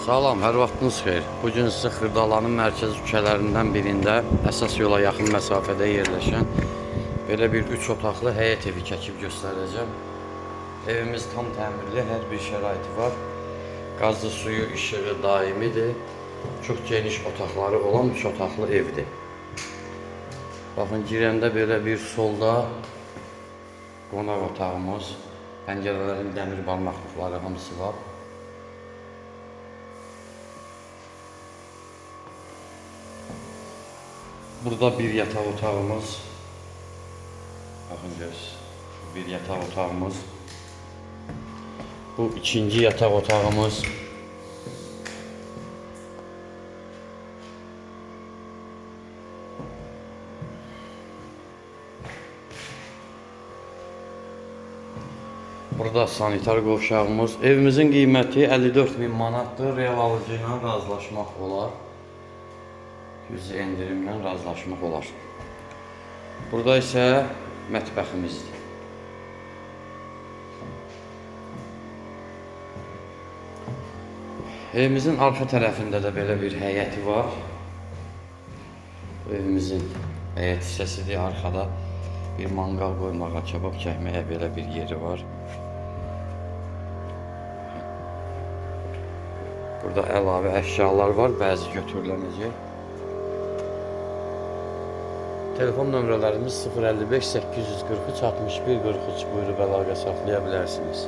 Salam, hər vaxtınız xeyir. Bugün sizə Xırdalanın mərkəzi küçələrindən birində əsas yola yaxın məsafədə yerləşən belə bir 3 otaqlı həyət evi çəkib göstərəcəm. Evimiz tam təmirli, hər bir şəraiti var. Qazlı suyu, işığı daimidir. Çox geniş otaqları olan 3 otaqlı evdir. Baxın, girəndə belə bir solda qonaq otağımız, pəncərələrin dəmir barmaqlıqları hamısı var. Burada bir yataq otağımız, baxın göz, bir yataq otağımız, bu ikinci yataq otağımız, burada sanitar qovşağımız. Evimizin qiyməti 54.000 manatdır, real alıcı ilə razılaşmaq olar. Yüzü endirimlə razılaşmaq olar. Burada isə mətbəximizdir. Evimizin arxa tərəfində də belə bir həyəti var. Bu evimizin həyət hissəsidir. Arxada bir manqal qoymağa, kebab çəkməyə belə bir yeri var. Burada əlavə əşyalar var, bəzi götürüləcək. Telefon nömrələrimiz 055 843 61 43, buyurub əlaqə saxlaya bilərsiniz.